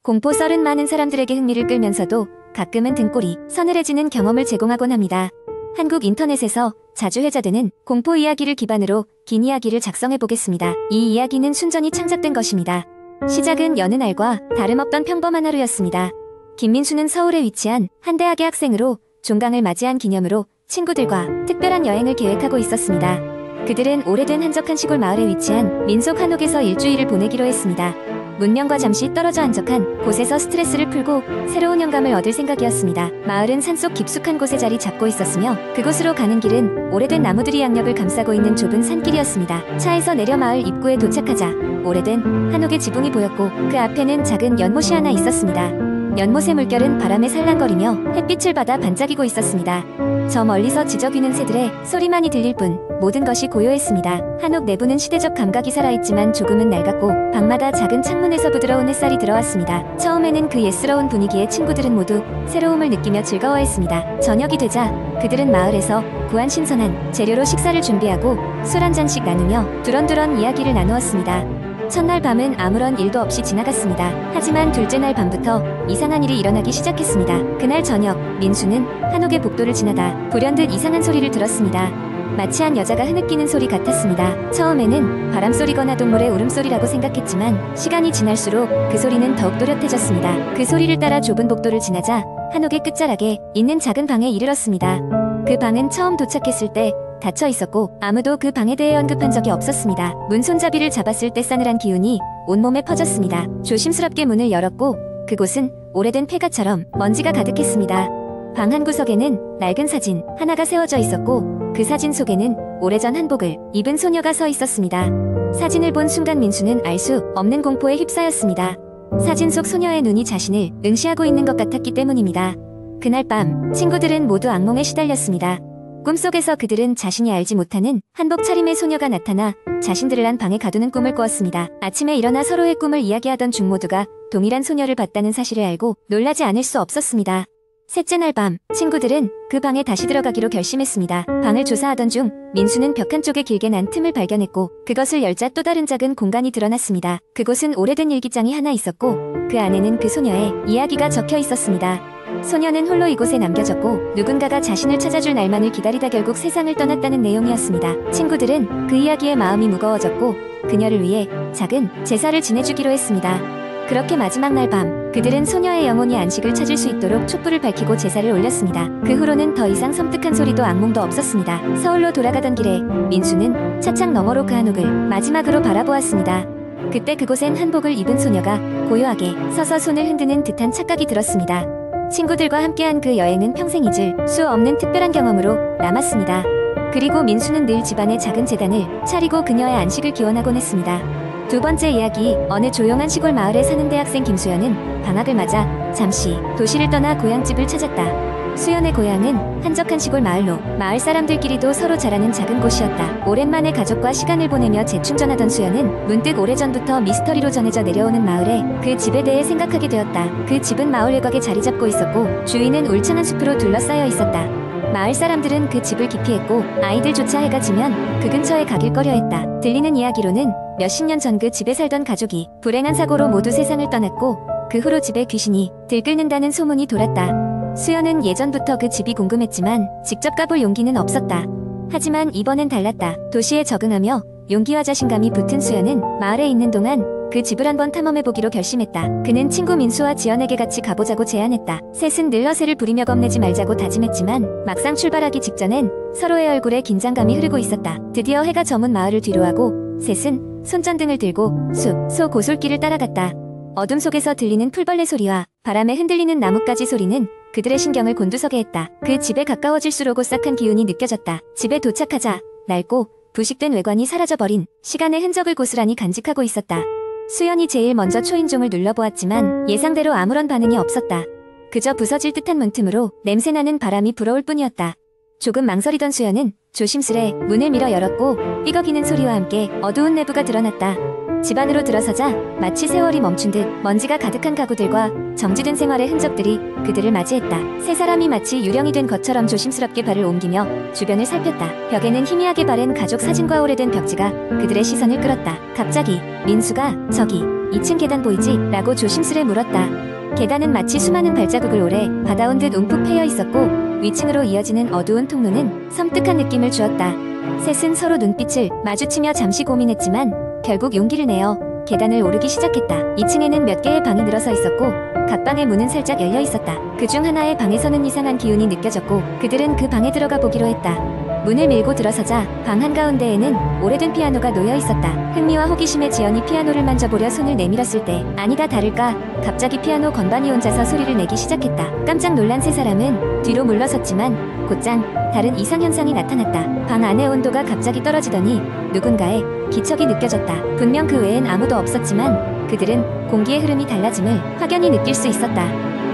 공포 썰은 많은 사람들에게 흥미를 끌면서도 가끔은 등골이 서늘해지는 경험을 제공하곤 합니다. 한국 인터넷에서 자주 회자되는 공포 이야기를 기반으로 긴 이야기를 작성해 보겠습니다. 이 이야기는 순전히 창작된 것입니다. 시작은 여느 날과 다름없던 평범한 하루였습니다. 김민수는 서울에 위치한 한 대학의 학생으로 종강을 맞이한 기념으로 친구들과 특별한 여행을 계획하고 있었습니다. 그들은 오래된 한적한 시골 마을에 위치한 민속 한옥에서 일주일을 보내기로 했습니다. 문명과 잠시 떨어져 한적한 곳에서 스트레스를 풀고 새로운 영감을 얻을 생각이었습니다. 마을은 산속 깊숙한 곳에 자리 잡고 있었으며 그곳으로 가는 길은 오래된 나무들이 양옆을 감싸고 있는 좁은 산길이었습니다. 차에서 내려 마을 입구에 도착하자 오래된 한옥의 지붕이 보였고 그 앞에는 작은 연못이 하나 있었습니다. 연못의 물결은 바람에 살랑거리며 햇빛을 받아 반짝이고 있었습니다. 저 멀리서 지저귀는 새들의 소리만이 들릴 뿐 모든 것이 고요했습니다. 한옥 내부는 시대적 감각이 살아있지만 조금은 낡았고 방마다 작은 창문에서 부드러운 햇살이 들어왔습니다. 처음에는 그 예스러운 분위기에 친구들은 모두 새로움을 느끼며 즐거워했습니다. 저녁이 되자 그들은 마을에서 구한 신선한 재료로 식사를 준비하고 술 한 잔씩 나누며 두런두런 이야기를 나누었습니다. 첫날 밤은 아무런 일도 없이 지나갔습니다. 하지만 둘째 날 밤부터 이상한 일이 일어나기 시작했습니다. 그날 저녁 민수는 한옥의 복도를 지나다 불현듯 이상한 소리를 들었습니다. 마치 한 여자가 흐느끼는 소리 같았습니다. 처음에는 바람소리거나 동물의 울음소리라고 생각했지만 시간이 지날수록 그 소리는 더욱 또렷해졌습니다. 그 소리를 따라 좁은 복도를 지나자 한옥의 끝자락에 있는 작은 방에 이르렀습니다. 그 방은 처음 도착했을 때 닫혀 있었고 아무도 그 방에 대해 언급한 적이 없었습니다. 문 손잡이를 잡았을 때 싸늘한 기운이 온몸에 퍼졌습니다. 조심스럽게 문을 열었고 그곳은 오래된 폐가처럼 먼지가 가득했습니다. 방 한 구석에는 낡은 사진 하나가 세워져 있었고 그 사진 속에는 오래전 한복을 입은 소녀가 서 있었습니다. 사진을 본 순간 민수는 알 수 없는 공포에 휩싸였습니다. 사진 속 소녀의 눈이 자신을 응시하고 있는 것 같았기 때문입니다. 그날 밤 친구들은 모두 악몽에 시달렸습니다. 꿈속에서 그들은 자신이 알지 못하는 한복 차림의 소녀가 나타나 자신들을 한 방에 가두는 꿈을 꾸었습니다. 아침에 일어나 서로의 꿈을 이야기하던 중 모두가 동일한 소녀를 봤다는 사실을 알고 놀라지 않을 수 없었습니다. 셋째 날 밤 친구들은 그 방에 다시 들어가기로 결심했습니다. 방을 조사하던 중 민수는 벽 한쪽에 길게 난 틈을 발견했고 그것을 열자 또 다른 작은 공간이 드러났습니다. 그곳은 오래된 일기장이 하나 있었고 그 안에는 그 소녀의 이야기가 적혀 있었습니다. 소녀는 홀로 이곳에 남겨졌고 누군가가 자신을 찾아줄 날만을 기다리다 결국 세상을 떠났다는 내용이었습니다. 친구들은 그 이야기에 마음이 무거워졌고 그녀를 위해 작은 제사를 지내주기로 했습니다. 그렇게 마지막 날 밤 그들은 소녀의 영혼이 안식을 찾을 수 있도록 촛불을 밝히고 제사를 올렸습니다. 그 후로는 더 이상 섬뜩한 소리도 악몽도 없었습니다. 서울로 돌아가던 길에 민수는 차창 너머로 그 한옥을 마지막으로 바라보았습니다. 그때 그곳엔 한복을 입은 소녀가 고요하게 서서 손을 흔드는 듯한 착각이 들었습니다. 친구들과 함께한 그 여행은 평생 잊을 수 없는 특별한 경험으로 남았습니다. 그리고 민수는 늘 집안에 작은 제단을 차리고 그녀의 안식을 기원하곤 했습니다. 두 번째 이야기. 어느 조용한 시골 마을에 사는 대학생 김수연은 방학을 맞아 잠시 도시를 떠나 고향집을 찾았다. 수연의 고향은 한적한 시골 마을로 마을 사람들끼리도 서로 잘 아는 작은 곳이었다. 오랜만에 가족과 시간을 보내며 재충전하던 수연은 문득 오래전부터 미스터리로 전해져 내려오는 마을에 그 집에 대해 생각하게 되었다. 그 집은 마을 외곽에 자리 잡고 있었고 주위는 울창한 숲으로 둘러싸여 있었다. 마을 사람들은 그 집을 기피했고 아이들조차 해가 지면 그 근처에 가길 꺼려했다. 들리는 이야기로는 몇십 년 전 그 집에 살던 가족이 불행한 사고로 모두 세상을 떠났고 그 후로 집에 귀신이 들끓는다는 소문이 돌았다. 수연은 예전부터 그 집이 궁금했지만 직접 가볼 용기는 없었다. 하지만 이번엔 달랐다. 도시에 적응하며 용기와 자신감이 붙은 수연은 마을에 있는 동안 그 집을 한번 탐험해보기로 결심했다. 그는 친구 민수와 지연에게 같이 가보자고 제안했다. 셋은 늘 허세를 부리며 겁내지 말자고 다짐했지만 막상 출발하기 직전엔 서로의 얼굴에 긴장감이 흐르고 있었다. 드디어 해가 저문 마을을 뒤로하고 셋은 손전등을 들고 숲 고솔길을 따라갔다. 어둠 속에서 들리는 풀벌레 소리와 바람에 흔들리는 나뭇가지 소리는 그들의 신경을 곤두서게 했다. 그 집에 가까워질수록 오싹한 기운이 느껴졌다. 집에 도착하자 낡고 부식된 외관이 사라져버린 시간의 흔적을 고스란히 간직하고 있었다. 수연이 제일 먼저 초인종을 눌러보았지만 예상대로 아무런 반응이 없었다. 그저 부서질 듯한 문틈으로 냄새나는 바람이 불어올 뿐이었다. 조금 망설이던 수연은 조심스레 문을 밀어 열었고 삐걱이는 소리와 함께 어두운 내부가 드러났다. 집 안으로 들어서자 마치 세월이 멈춘 듯 먼지가 가득한 가구들과 정지된 생활의 흔적들이 그들을 맞이했다. 세 사람이 마치 유령이 된 것처럼 조심스럽게 발을 옮기며 주변을 살폈다. 벽에는 희미하게 바른 가족 사진과 오래된 벽지가 그들의 시선을 끌었다. 갑자기 민수가 "저기 2층 계단 보이지?" 라고 조심스레 물었다. 계단은 마치 수많은 발자국을 오래 받아온 듯 움푹 패여 있었고 위층으로 이어지는 어두운 통로는 섬뜩한 느낌을 주었다. 셋은 서로 눈빛을 마주치며 잠시 고민했지만 결국 용기를 내어 계단을 오르기 시작했다. 2층에는 몇 개의 방이 늘어서 있었고 각 방의 문은 살짝 열려 있었다. 그중 하나의 방에서는 이상한 기운이 느껴졌고 그들은 그 방에 들어가 보기로 했다. 문을 밀고 들어서자 방 한가운데에는 오래된 피아노가 놓여 있었다. 흥미와 호기심에 지연이 피아노를 만져보려 손을 내밀었을 때 아니다 다를까 갑자기 피아노 건반이 혼자서 소리를 내기 시작했다. 깜짝 놀란 세 사람은 뒤로 물러섰지만 곧장 다른 이상현상이 나타났다. 방 안의 온도가 갑자기 떨어지더니 누군가의 기척이 느껴졌다. 분명 그 외엔 아무도 없었지만 그들은 공기의 흐름이 달라짐을 확연히 느낄 수 있었다.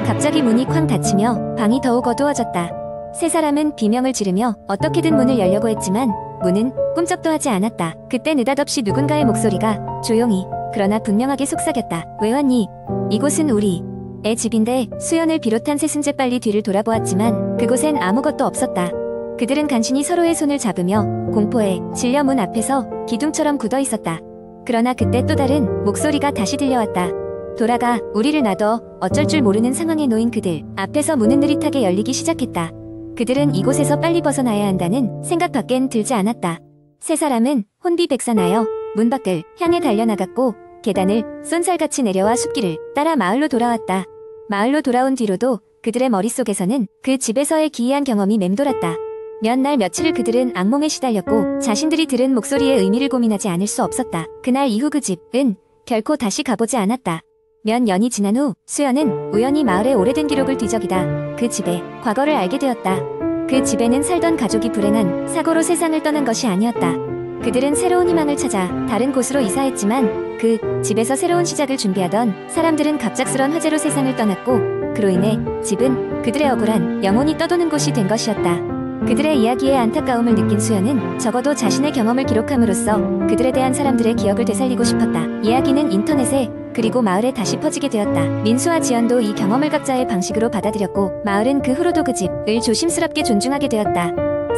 갑자기 문이 쾅 닫히며 방이 더욱 어두워졌다. 세 사람은 비명을 지르며 어떻게든 문을 열려고 했지만 문은 꿈쩍도 하지 않았다. 그때 느닷없이 누군가의 목소리가 조용히 그러나 분명하게 속삭였다. "왜 왔니? 이곳은 우리의 집인데." 수연을 비롯한 셋은 재빨리 뒤를 돌아보았지만 그곳엔 아무것도 없었다. 그들은 간신히 서로의 손을 잡으며 공포에 질려 문 앞에서 기둥처럼 굳어 있었다. 그러나 그때 또 다른 목소리가 다시 들려왔다. "돌아가, 우리를 놔둬." 어쩔 줄 모르는 상황에 놓인 그들 앞에서 문은 느릿하게 열리기 시작했다. 그들은 이곳에서 빨리 벗어나야 한다는 생각밖엔 들지 않았다. 세 사람은 혼비백산하여 문 밖을 향해 달려나갔고 계단을 쏜살같이 내려와 숲길을 따라 마을로 돌아왔다. 마을로 돌아온 뒤로도 그들의 머릿속에서는 그 집에서의 기이한 경험이 맴돌았다. 몇 날 며칠을 그들은 악몽에 시달렸고 자신들이 들은 목소리의 의미를 고민하지 않을 수 없었다. 그날 이후 그 집은 결코 다시 가보지 않았다. 몇 년이 지난 후 수연은 우연히 마을의 오래된 기록을 뒤적이다 그 집의 과거를 알게 되었다. 그 집에는 살던 가족이 불행한 사고로 세상을 떠난 것이 아니었다. 그들은 새로운 희망을 찾아 다른 곳으로 이사했지만 그 집에서 새로운 시작을 준비하던 사람들은 갑작스런 화재로 세상을 떠났고 그로 인해 집은 그들의 억울한 영혼이 떠도는 곳이 된 것이었다. 그들의 이야기에 안타까움을 느낀 수연은 적어도 자신의 경험을 기록함으로써 그들에 대한 사람들의 기억을 되살리고 싶었다. 이야기는 인터넷에 그리고 마을에 다시 퍼지게 되었다. 민수와 지연도 이 경험을 각자의 방식으로 받아들였고 마을은 그 후로도 그 집을 조심스럽게 존중하게 되었다.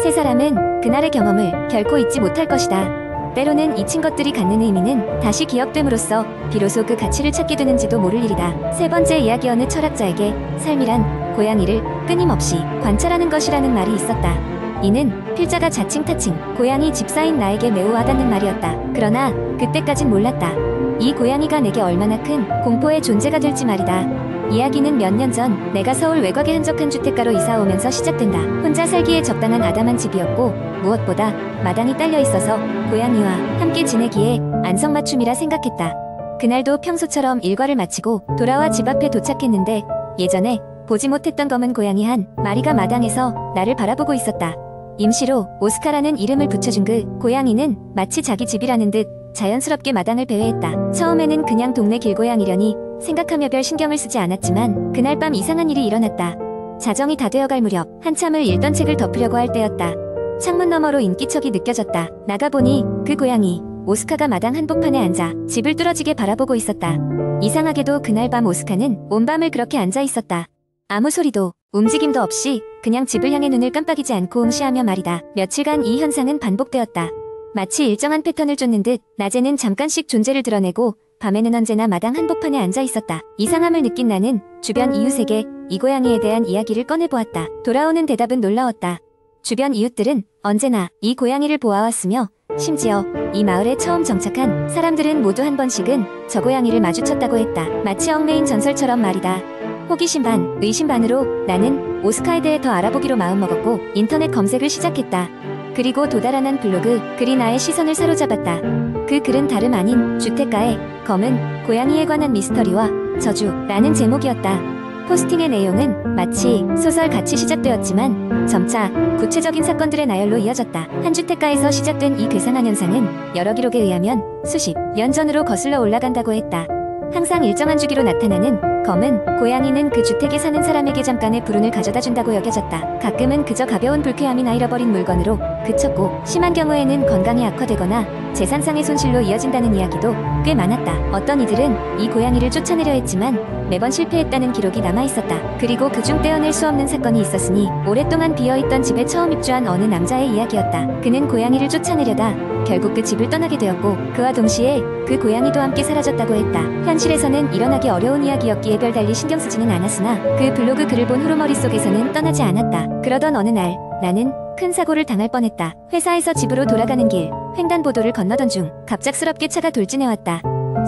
세 사람은 그날의 경험을 결코 잊지 못할 것이다. 때로는 잊힌 것들이 갖는 의미는 다시 기억됨으로써 비로소 그 가치를 찾게 되는지도 모를 일이다. 세 번째 이야기. 어느 철학자에게 삶이란 고양이를 끊임없이 관찰하는 것이라는 말이 있었다. 이는 필자가 자칭 타칭 고양이 집사인 나에게 매우 와닿는 말이었다. 그러나 그때까진 몰랐다. 이 고양이가 내게 얼마나 큰 공포의 존재가 될지 말이다. 이야기는 몇 년 전 내가 서울 외곽의 한적한 주택가로 이사오면서 시작된다. 혼자 살기에 적당한 아담한 집이었고 무엇보다 마당이 딸려 있어서 고양이와 함께 지내기에 안성맞춤이라 생각했다. 그날도 평소처럼 일과를 마치고 돌아와 집 앞에 도착했는데 예전에 보지 못했던 검은 고양이 한 마리가 마당에서 나를 바라보고 있었다. 임시로 오스카라는 이름을 붙여준 그 고양이는 마치 자기 집이라는 듯 자연스럽게 마당을 배회했다. 처음에는 그냥 동네 길고양이려니 생각하며 별 신경을 쓰지 않았지만 그날 밤 이상한 일이 일어났다. 자정이 다 되어갈 무렵 한참을 읽던 책을 덮으려고 할 때였다. 창문 너머로 인기척이 느껴졌다. 나가보니 그 고양이 오스카가 마당 한복판에 앉아 집을 뚫어지게 바라보고 있었다. 이상하게도 그날 밤 오스카는 온 밤을 그렇게 앉아 있었다. 아무 소리도 움직임도 없이 그냥 집을 향해 눈을 깜빡이지 않고 응시하며 말이다. 며칠간 이 현상은 반복되었다. 마치 일정한 패턴을 쫓는 듯 낮에는 잠깐씩 존재를 드러내고 밤에는 언제나 마당 한복판에 앉아 있었다. 이상함을 느낀 나는 주변 이웃에게 이 고양이에 대한 이야기를 꺼내보았다. 돌아오는 대답은 놀라웠다. 주변 이웃들은 언제나 이 고양이를 보아왔으며 심지어 이 마을에 처음 정착한 사람들은 모두 한 번씩은 저 고양이를 마주쳤다고 했다. 마치 얽매인 전설처럼 말이다. 호기심 반, 의심 반으로 나는 오스카에 대해 더 알아보기로 마음먹었고 인터넷 검색을 시작했다. 그리고 도달한 블로그 글이 나의 시선을 사로잡았다. 그 글은 다름 아닌 주택가의 검은 고양이에 관한 미스터리와 저주라는 제목이었다. 포스팅의 내용은 마치 소설같이 시작되었지만 점차 구체적인 사건들의 나열로 이어졌다. 한 주택가에서 시작된 이 괴상한 현상은 여러 기록에 의하면 수십 년 전으로 거슬러 올라간다고 했다. 항상 일정한 주기로 나타나는 검은 고양이는 그 주택에 사는 사람에게 잠깐의 불운을 가져다 준다고 여겨졌다. 가끔은 그저 가벼운 불쾌함이나 잃어버린 물건으로 그쳤고, 심한 경우에는 건강이 악화되거나 재산상의 손실로 이어진다는 이야기도 꽤 많았다. 어떤 이들은 이 고양이를 쫓아내려 했지만 매번 실패했다는 기록이 남아있었다. 그리고 그중 떼어낼 수 없는 사건이 있었으니 오랫동안 비어있던 집에 처음 입주한 어느 남자의 이야기였다. 그는 고양이를 쫓아내려다 결국 그 집을 떠나게 되었고, 그와 동시에 그 고양이도 함께 사라졌다고 했다. 현실에서는 일어나기 어려운 이야기였기에 별달리 신경 쓰지는 않았으나 그 블로그 글을 본 후로 머릿속에서는 떠나지 않았다. 그러던 어느 날 나는 큰 사고를 당할 뻔했다. 회사에서 집으로 돌아가는 길, 횡단보도를 건너던 중 갑작스럽게 차가 돌진해왔다.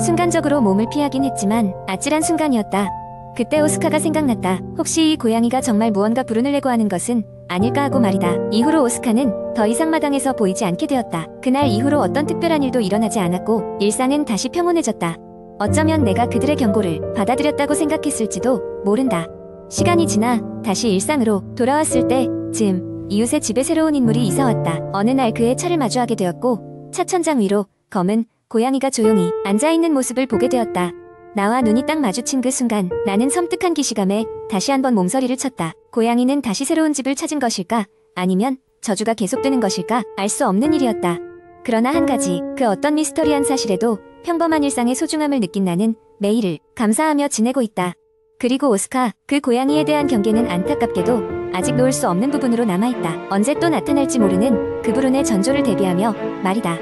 순간적으로 몸을 피하긴 했지만 아찔한 순간이었다. 그때 오스카가 생각났다. 혹시 이 고양이가 정말 무언가 불운을 내고 하는 것은 아닐까 하고 말이다. 이후로 오스카는 더 이상 마당에서 보이지 않게 되었다. 그날 이후로 어떤 특별한 일도 일어나지 않았고 일상은 다시 평온해졌다. 어쩌면 내가 그들의 경고를 받아들였다고 생각했을지도 모른다. 시간이 지나 다시 일상으로 돌아왔을 때쯤 이웃의 집에 새로운 인물이 이사왔다. 어느 날 그의 차를 마주하게 되었고, 차 천장 위로 검은 고양이가 조용히 앉아있는 모습을 보게 되었다. 나와 눈이 딱 마주친 그 순간 나는 섬뜩한 기시감에 다시 한번 몸서리를 쳤다. 고양이는 다시 새로운 집을 찾은 것일까? 아니면 저주가 계속되는 것일까? 알 수 없는 일이었다. 그러나 한 가지, 그 어떤 미스터리한 사실에도 평범한 일상의 소중함을 느낀 나는 매일을 감사하며 지내고 있다. 그리고 오스카, 그 고양이에 대한 경계는 안타깝게도 아직 놓을 수 없는 부분으로 남아있다. 언제 또 나타날지 모르는 그 불운의 전조를 대비하며 말이다.